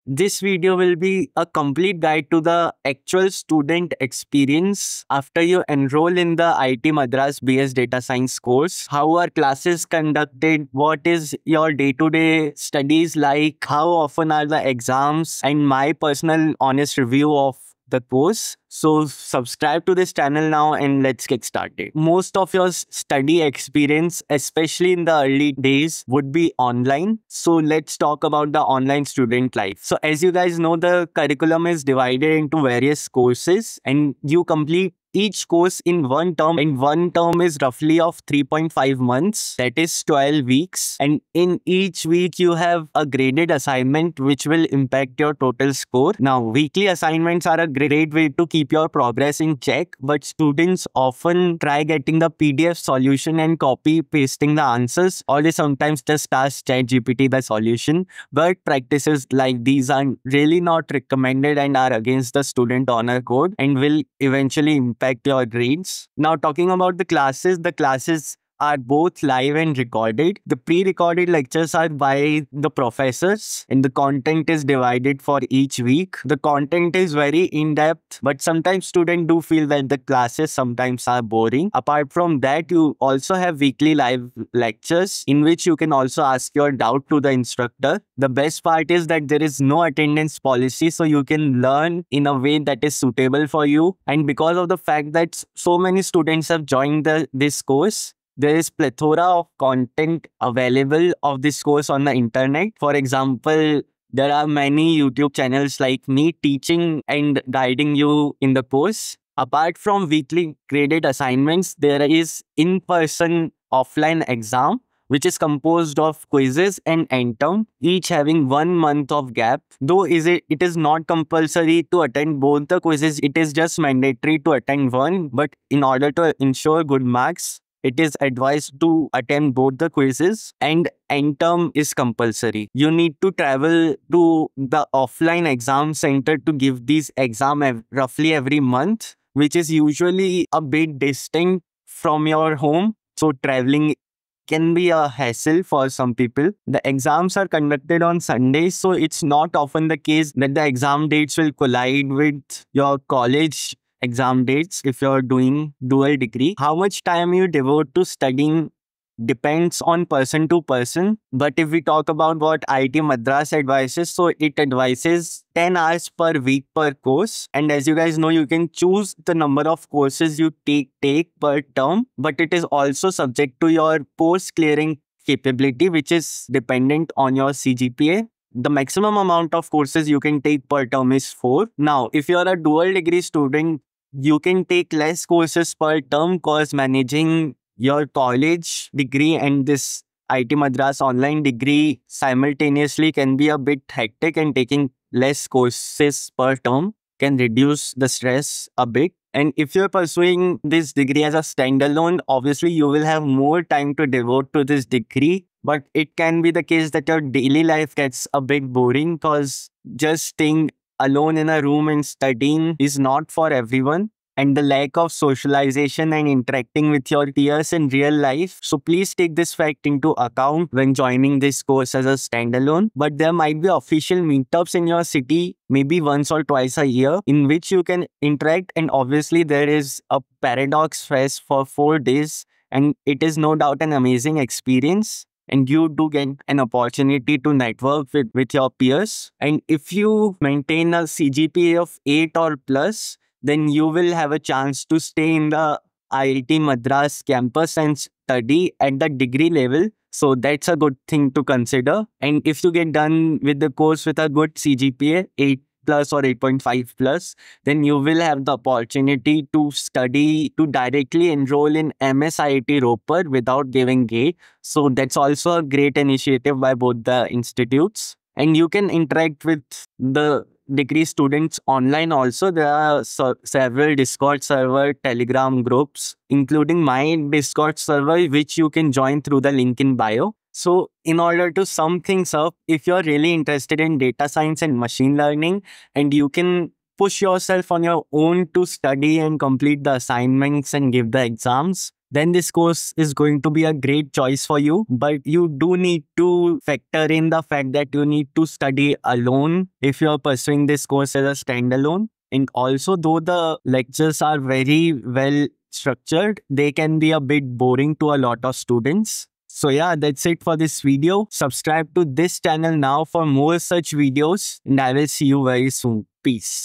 This video will be a complete guide to the actual student experience after you enroll in the IIT Madras BS Data Science course. How are classes conducted? What is your day-to-day studies like? How often are the exams? And my personal honest review of the course. So subscribe to this channel now and let's get started. Most of your study experience, especially in the early days, would be online. So let's talk about the online student life. So as you guys know, the curriculum is divided into various courses and you complete each course in one term, and one term is roughly of 3.5 months, that is 12 weeks, and in each week you have a graded assignment which will impact your total score. Now weekly assignments are a great way to keep your progress in check, but students often try getting the PDF solution and copy pasting the answers, or they sometimes just ask ChatGPT the solution, but practices like these are really not recommended and are against the student honor code and will eventually impact your grades. Now talking about the classes are both live and recorded. The pre-recorded lectures are by the professors and the content is divided for each week. The content is very in-depth, but sometimes students do feel that the classes sometimes are boring. Apart from that, you also have weekly live lectures in which you can also ask your doubt to the instructor. The best part is that there is no attendance policy, so you can learn in a way that is suitable for you. And because of the fact that so many students have joined this course, there is plethora of content available of this course on the internet. For example, there are many YouTube channels like me teaching and guiding you in the course. Apart from weekly graded assignments, there is in-person offline exam which is composed of quizzes and end term, each having 1 month of gap. Though it is not compulsory to attend both the quizzes, it is just mandatory to attend one. But in order to ensure good marks, it is advised to attend both the quizzes, and end term is compulsory. You need to travel to the offline exam center to give these exams roughly every month, which is usually a bit distant from your home. So traveling can be a hassle for some people. The exams are conducted on Sundays, so it's not often the case that the exam dates will collide with your college exam dates if you're doing dual degree. How much time you devote to studying depends on person to person. But if we talk about what IIT Madras advises, so it advises 10 hours per week per course. And as you guys know, you can choose the number of courses you take per term, but it is also subject to your post clearing capability, which is dependent on your CGPA. The maximum amount of courses you can take per term is 4. Now, if you're a dual degree student, you can take less courses per term because managing your college degree and this IIT Madras online degree simultaneously can be a bit hectic, and taking less courses per term can reduce the stress a bit. And if you're pursuing this degree as a standalone, obviously you will have more time to devote to this degree. But it can be the case that your daily life gets a bit boring because just staying alone in a room and studying is not for everyone, and the lack of socialization and interacting with your peers in real life. So please take this fact into account when joining this course as a standalone. But there might be official meetups in your city, maybe once or twice a year, in which you can interact. And obviously there is a Paradox Fest for 4 days, and it is no doubt an amazing experience. And you do get an opportunity to network with your peers. And if you maintain a CGPA of 8 or plus, then you will have a chance to stay in the IIT Madras campus and study at the degree level. So that's a good thing to consider. And if you get done with the course with a good CGPA, 8 plus or 8.5 plus, then you will have the opportunity to study, to directly enroll in MSIT Ropar without giving GATE. So that's also a great initiative by both the institutes. And you can interact with the degree students online also. There are several Discord server, Telegram groups, including my Discord server, which you can join through the link in bio. So in order to sum things up, if you're really interested in data science and machine learning, and you can push yourself on your own to study and complete the assignments and give the exams, then this course is going to be a great choice for you. But you do need to factor in the fact that you need to study alone if you're pursuing this course as a standalone. And also, though the lectures are very well structured, they can be a bit boring to a lot of students. So yeah, that's it for this video. Subscribe to this channel now for more such videos, and I will see you very soon. Peace.